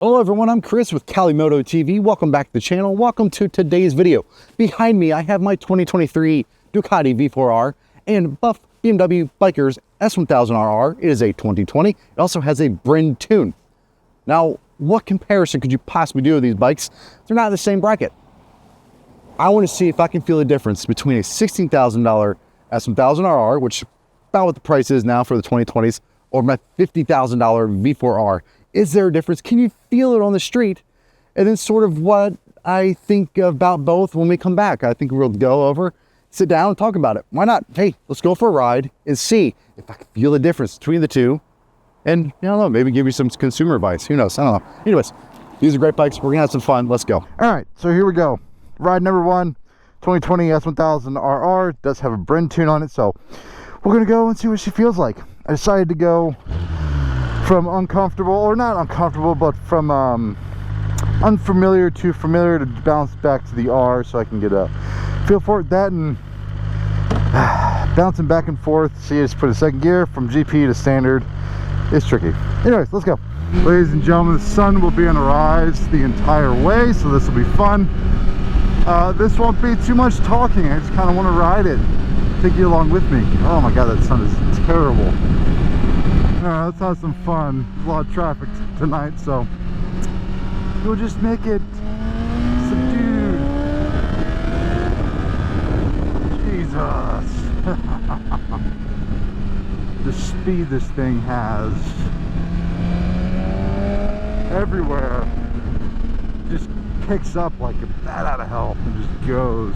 Hello everyone, I'm Chris with Cali Moto TV. Welcome back to the channel. Welcome to today's video. Behind me, I have my 2023 Ducati V4R and buff BMW Bikers S1000RR. It is a 2020. It also has a Brend tune. Now, what comparison could you possibly do with these bikes? They're not in the same bracket. I want to see if I can feel the difference between a $16,000 S1000RR, which is about what the price is now for the 2020s, or my $50,000 V4R. Is there a difference? Can you feel it on the street? And then sort of what I think about both when we come back. I think we'll go over, sit down and talk about it. Why not? Hey, let's go for a ride and see if I can feel the difference between the two. And I don't know, maybe give you some consumer advice. Who knows? I don't know. Anyways, these are great bikes. We're gonna have some fun. Let's go. All right, so here we go. Ride number one, 2020 S1000RR. Does have a Brend tune on it, so we're gonna go and see what she feels like. I decided to go from uncomfortable, or not uncomfortable, but from unfamiliar to familiar, to bounce back to the R so I can get a feel for it. That and bouncing back and forth. See, I just put a second gear from GP to standard. It's tricky. Anyways, let's go. Ladies and gentlemen, the sun will be on the rise the entire way, so this will be fun. This won't be too much talking. I just kind of want to ride it, take you along with me. Oh my god, that sun is terrible. Let's have some fun. There's a lot of traffic tonight, so we'll just make it subdued. Jesus. The speed this thing has everywhere just picks up like a bat out of hell and just goes.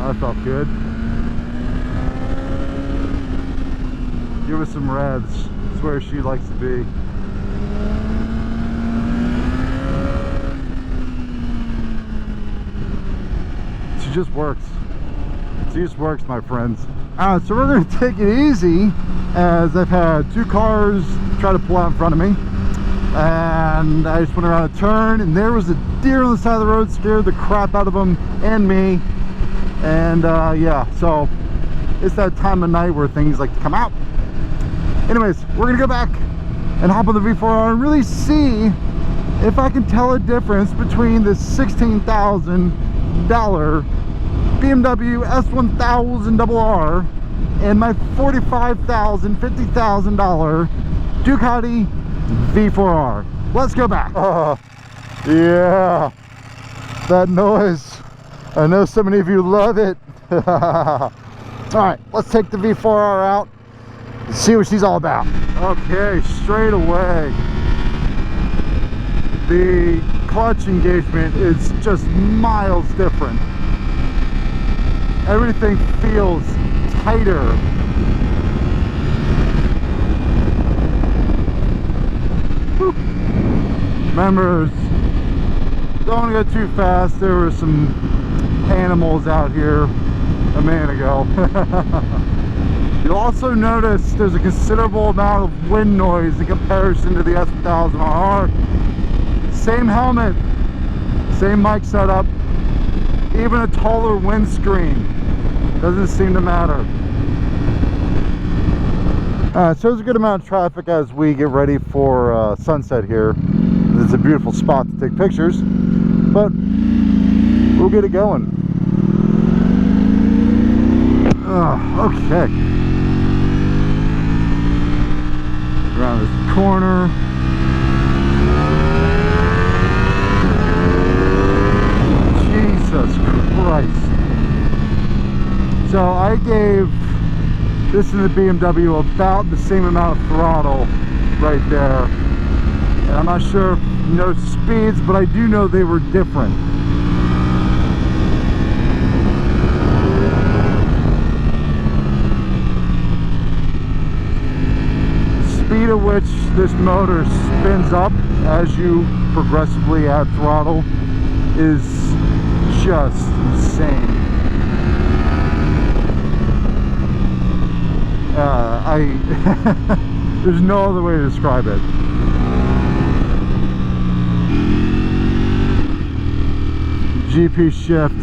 That felt good. Give us some revs. That's where she likes to be. She just works. She just works, my friends. Alright, so we're going to take it easy, as I've had two cars try to pull out in front of me. And I just went around a turn, and there was a deer on the side of the road, scared the crap out of him and me. And yeah, so it's that time of night where things like to come out. Anyways, we're gonna go back and hop on the V4R and really see if I can tell a difference between the $16,000 BMW S1000RR and my $45,000, $50,000 Ducati V4R. Let's go back. Yeah, that noise. I know so many of you love it. All right, let's take the V4R out and see what she's all about. Okay, straight away, the clutch engagement is just miles different. Everything feels tighter. Whew. Remember, don't go too fast. There were some animals out here a minute ago. You'll also notice there's a considerable amount of wind noise in comparison to the S1000RR. Same helmet, same mic setup, even a taller windscreen. Doesn't seem to matter. So there's a good amount of traffic as we get ready for sunset here. It's a beautiful spot to take pictures, but we'll get it going. Okay. Around this corner. Jesus Christ. So I gave this in the BMW about the same amount of throttle right there. And I'm not sure if you know speeds, but I do know they were different. Speed at which this motor spins up as you progressively add throttle is just insane. There's no other way to describe it. GP shift.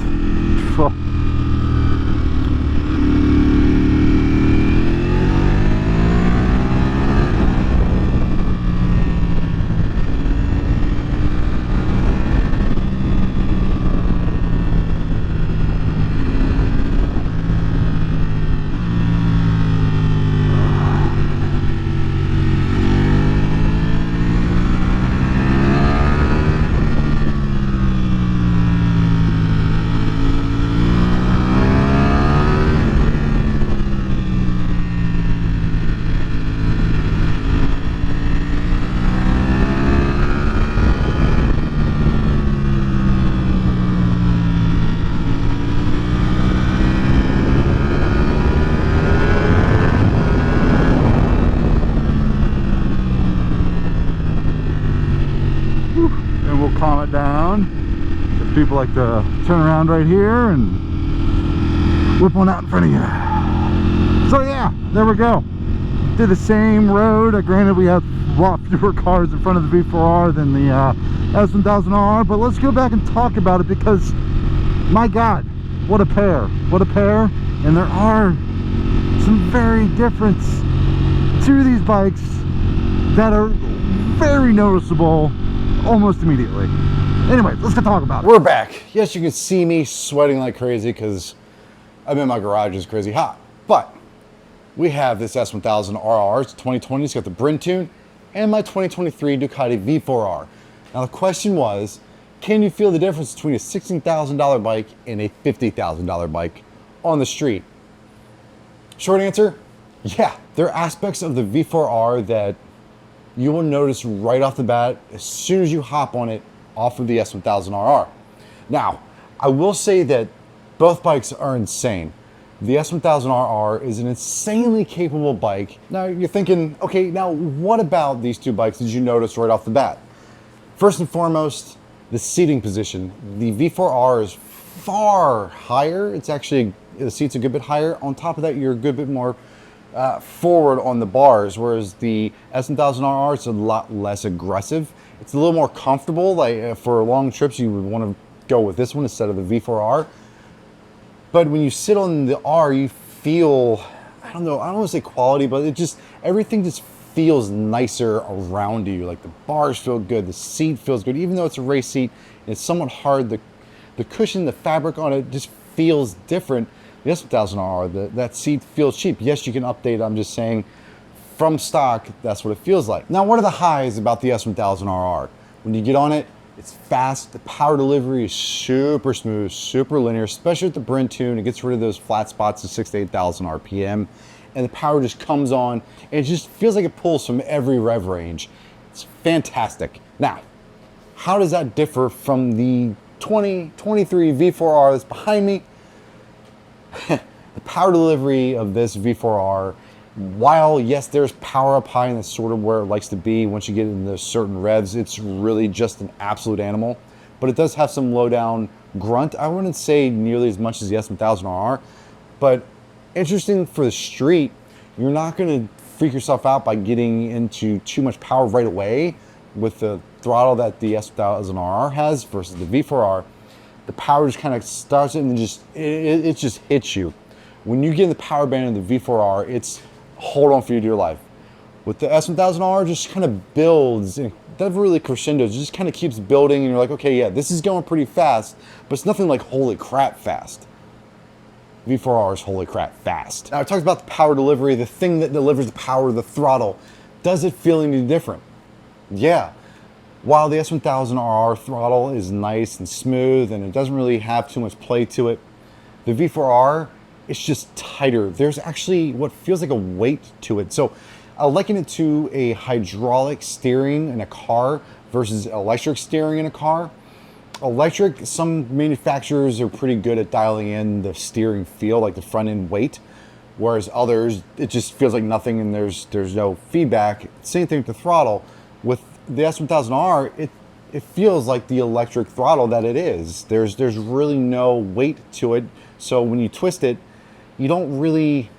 People like to turn around right here and whip one out in front of you. So yeah, there we go. Did the same road. Granted, we have a lot fewer cars in front of the V4R than the S1000RR, but let's go back and talk about it, because my God, what a pair. What a pair. And there are some very difference to these bikes that are very noticeable almost immediately. Anyways, let's go talk about it. We're back. Yes, you can see me sweating like crazy because I'm in my garage. It's crazy hot. But we have this S1000RR. It's 2020. It's got the Bryn tune and my 2023 Ducati V4R. Now the question was, can you feel the difference between a $16,000 bike and a $50,000 bike on the street? Short answer, yeah. There are aspects of the V4R that you will notice right off the bat as soon as you hop on it off of the S1000RR. Now, I will say that both bikes are insane. The S1000RR is an insanely capable bike. Now you're thinking, okay, now what about these two bikes did you notice right off the bat? First and foremost, the seating position. The V4R is far higher. It's actually, the seat's a good bit higher. On top of that, you're a good bit more forward on the bars, whereas the S1000RR is a lot less aggressive. It's a little more comfortable. Like for long trips, you would want to go with this one instead of the V4R. But when you sit on the R, you feel, I don't know, I don't want to say quality, but it just, everything just feels nicer around you. Like the bars feel good, the seat feels good, even though it's a race seat, and it's somewhat hard. The cushion, the fabric on it just feels different. The S1000RR, that seat feels cheap. Yes, you can update, I'm just saying, from stock, that's what it feels like. Now, what are the highs about the S1000RR? When you get on it, it's fast. The power delivery is super smooth, super linear, especially with the Bryn tune. It gets rid of those flat spots at 6,000 to 8,000 RPM, and the power just comes on, and it just feels like it pulls from every rev range. It's fantastic. Now, how does that differ from the 2023 V4R that's behind me? The power delivery of this V4R, while yes, there's power up high and that's sort of where it likes to be once you get into certain revs, it's really just an absolute animal. But it does have some low down grunt. I wouldn't say nearly as much as the S1000RR, but interesting for the street, you're not going to freak yourself out by getting into too much power right away with the throttle that the S1000RR has versus the V4R. The power just kind of starts it and just it just hits you. When you get in the power band of the V4R, it's hold on for you dear life. With the S1000RR, just kind of builds, and it doesn't really crescendo, it just kind of keeps building, and you're like, okay, yeah, this is going pretty fast, but it's nothing like holy crap fast. V4R is holy crap fast. Now, I talked about the power delivery, the thing that delivers the power, the throttle. Does it feel any different? Yeah. While the S1000RR throttle is nice and smooth and it doesn't really have too much play to it, the V4R, it's just tighter. There's actually what feels like a weight to it. So I'll liken it to a hydraulic steering in a car versus electric steering in a car. Electric, some manufacturers are pretty good at dialing in the steering feel, like the front end weight, whereas others, it just feels like nothing and there's no feedback. Same thing with the throttle. With the S1000R, it feels like the electric throttle that it is. There's really no weight to it. So when you twist it, you don't really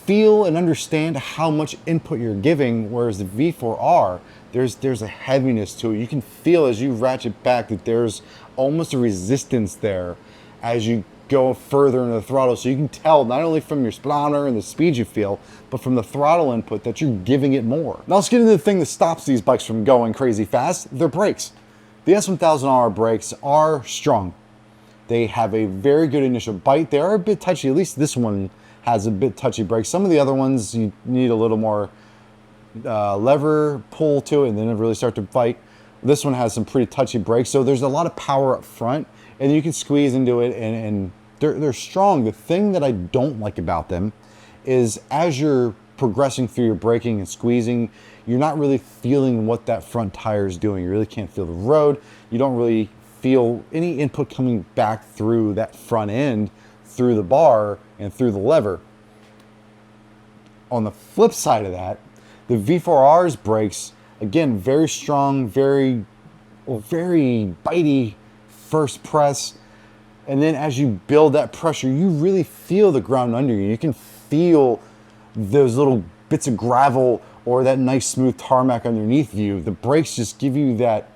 feel and understand how much input you're giving, whereas the V4R, there's a heaviness to it. You can feel as you ratchet back that there's almost a resistance there as you go further into the throttle. So you can tell not only from your speedometer and the speed you feel, but from the throttle input that you're giving it more. Now let's get into the thing that stops these bikes from going crazy fast, their brakes. The S1000RR brakes are strong. They have a very good initial bite. They are a bit touchy, at least this one has a bit touchy brakes. Some of the other ones, you need a little more lever pull to it and then it really start to bite. This one has some pretty touchy brakes, so there's a lot of power up front and you can squeeze into it and they're strong. The thing that I don't like about them is as you're progressing through your braking and squeezing, you're not really feeling what that front tire is doing. You really can't feel the road. You don't really feel any input coming back through that front end, through the bar and through the lever. On the flip side of that, the V4R's brakes, again, very strong, very bitey, first press. And then as you build that pressure, you really feel the ground under you. You can feel those little bits of gravel or that nice smooth tarmac underneath you. The brakes just give you that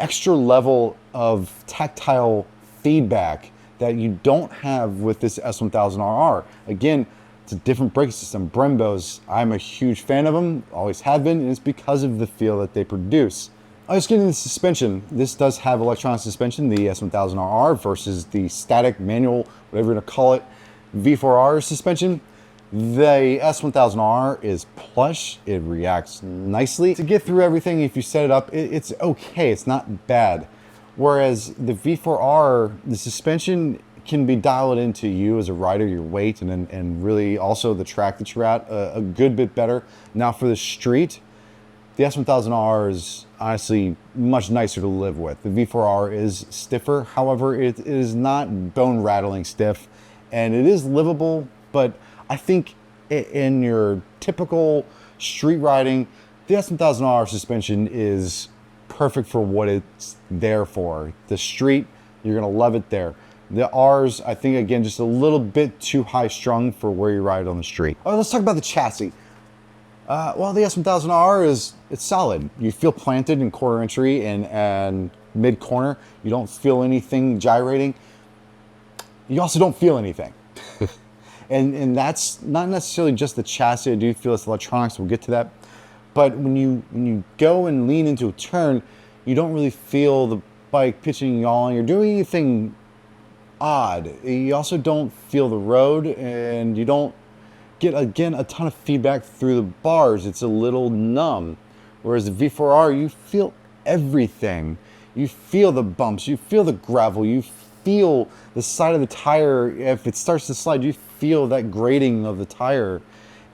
extra level of tactile feedback that you don't have with this S1000RR. Again, it's a different brake system. Brembo's, I'm a huge fan of them, always have been, and it's because of the feel that they produce. I was getting the suspension. This does have electronic suspension, the S1000RR versus the static, manual, whatever you're gonna call it, V4R suspension. The S1000RR is plush, it reacts nicely. To get through everything, if you set it up, it's okay, it's not bad. Whereas the V4R, the suspension can be dialed into you as a rider, your weight, and really also the track that you're at a good bit better. Now for the street, the S1000RR is honestly much nicer to live with. The V4R is stiffer, however, it is not bone rattling stiff, and it is livable, but I think in your typical street riding, the S1000RR suspension is perfect for what it's there for. The street, you're gonna love it there. The R's, I think, again, just a little bit too high strung for where you ride on the street. All right, let's talk about the chassis. Well, the S1000RR it's solid. You feel planted in quarter entry and mid corner. You don't feel anything gyrating. You also don't feel anything. and that's not necessarily just the chassis. I do feel it's electronics. We'll get to that. But when you go and lean into a turn, you don't really feel the bike pitching and yawing or doing anything odd. You also don't feel the road, and you don't get, again, a ton of feedback through the bars. It's a little numb. Whereas the V4R, you feel everything. You feel the bumps, you feel the gravel, you feel the side of the tire. If it starts to slide, you feel that grating of the tire.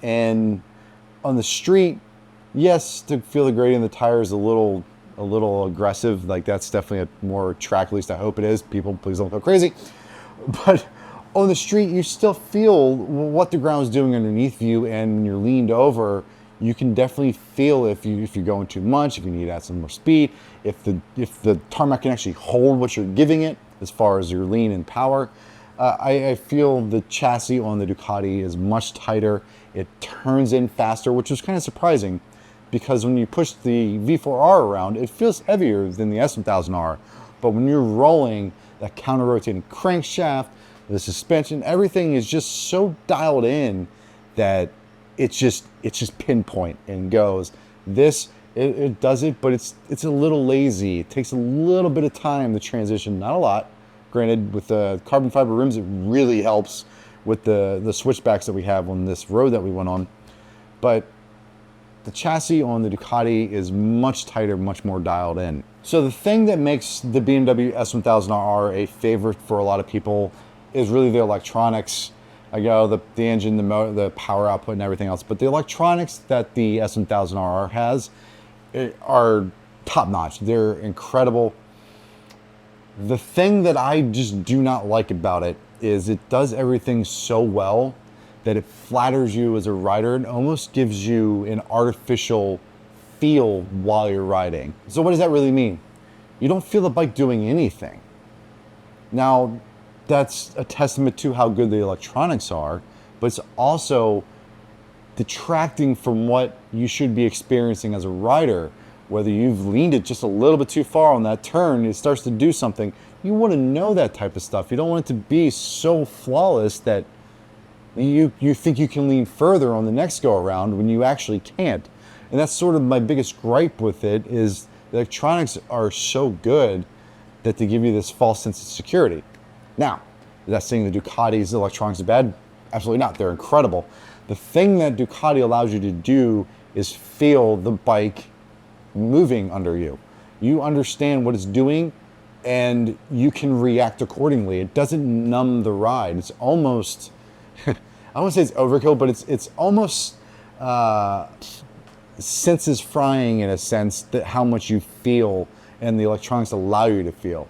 And on the street, yes, to feel the grating of the tire is a little aggressive. Like, that's definitely a more track, at least I hope it is. People, please don't go crazy. But on the street, you still feel what the ground is doing underneath you, and when you're leaned over, you can definitely feel if you're going too much, if you need to add some more speed, if the tarmac can actually hold what you're giving it as far as your lean and power. I feel the chassis on the Ducati is much tighter. It turns in faster, which was kind of surprising, because when you push the V4R around, it feels heavier than the S1000R. But when you're rolling, that counter-rotating crankshaft, the suspension, everything is just so dialed in that it's just pinpoint and goes. This, it does it, but it's a little lazy. It takes a little bit of time to transition, not a lot. Granted, with the carbon fiber rims, it really helps with the switchbacks that we have on this road that we went on. But the chassis on the Ducati is much tighter, much more dialed in. So the thing that makes the BMW S1000RR a favorite for a lot of people is really the electronics. I go the engine, the motor, the power output, and everything else. But the electronics that the S1000RR has are top notch. They're incredible. The thing that I just do not like about it is it does everything so well that it flatters you as a rider and almost gives you an artificial feel while you're riding. So what does that really mean? You don't feel the bike doing anything. Now, that's a testament to how good the electronics are, but it's also detracting from what you should be experiencing as a rider. Whether you've leaned it just a little bit too far on that turn, it starts to do something. You want to know that type of stuff. You don't want it to be so flawless that you think you can lean further on the next go around when you actually can't. And that's sort of my biggest gripe with it, is the electronics are so good that they give you this false sense of security. Now, is that saying the Ducati's electronics are bad? Absolutely not. They're incredible. The thing that Ducati allows you to do is feel the bike moving under you. You understand what it's doing, and you can react accordingly. It doesn't numb the ride. It's almost, I don't want to say it's overkill, but it's almost senses frying in a sense, that how much you feel and the electronics allow you to feel.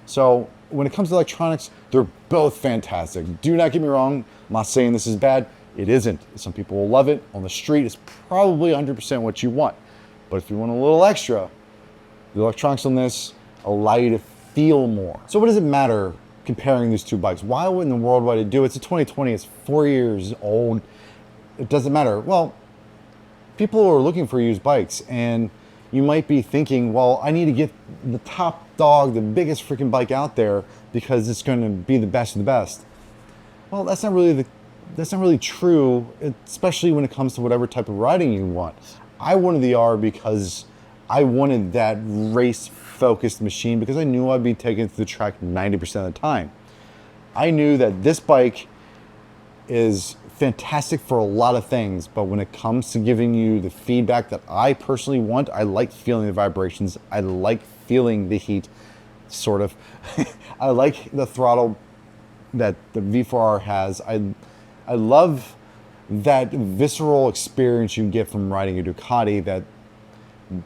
So when it comes to electronics, they're both fantastic. Do not get me wrong. I'm not saying this is bad. It isn't. Some people will love it. On the street, it's probably 100% what you want. But if you want a little extra, the electronics on this allow you to feel more. So what does it matter comparing these two bikes? Why in the world would I do it? It's a 2020, it's 4 years old. It doesn't matter. Well, people are looking for used bikes, and you might be thinking, well, I need to get the top dog, the biggest freaking bike out there because it's going to be the best of the best. Well, that's not really true, especially when it comes to whatever type of riding you want. I wanted the R because I wanted that race-focused machine because I knew I'd be taken to the track 90% of the time. I knew that this bike is fantastic for a lot of things, but when it comes to giving you the feedback that I personally want, I like feeling the vibrations. I like feeling the heat, sort of. I like the throttle that the V4R has. I love that visceral experience you can get from riding a Ducati that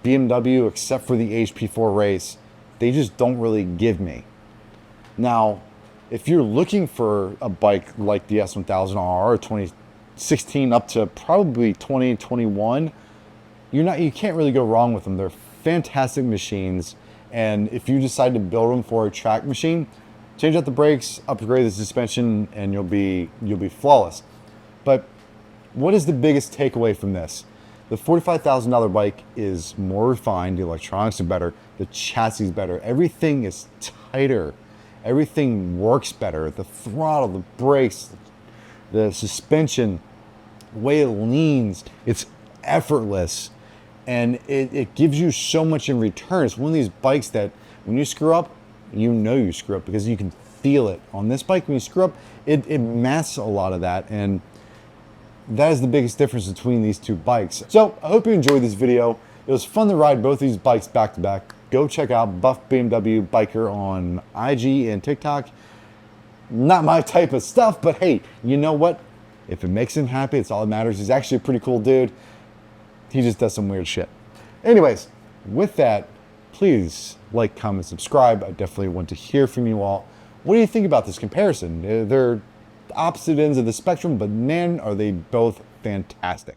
BMW, except for the HP4 race, they just don't really give me. Now, if you're looking for a bike like the S1000RR 2016 up to probably 2021, you can't really go wrong with them. They're fantastic machines, and if you decide to build them for a track machine, change out the brakes, upgrade the suspension, and you'll be flawless. But what is the biggest takeaway from this? The $45,000 bike is more refined, the electronics are better, the chassis is better, everything is tighter, everything works better, the throttle, the brakes, the suspension, the way it leans, it's effortless, and it gives you so much in return. It's one of these bikes that when you screw up, you know you screw up because you can feel it. On this bike, when you screw up, it masks a lot of that, and that is the biggest difference between these two bikes. So I hope you enjoyed this video. It was fun to ride both these bikes back to back. Go check out Buff BMW Biker on IG and TikTok. Not my type of stuff, but hey, you know what? If it makes him happy, it's all that matters. He's actually a pretty cool dude. He just does some weird shit. Anyways, with that, please like, comment, subscribe. I definitely want to hear from you all. What do you think about this comparison? They're opposite ends of the spectrum, but man, are they both fantastic.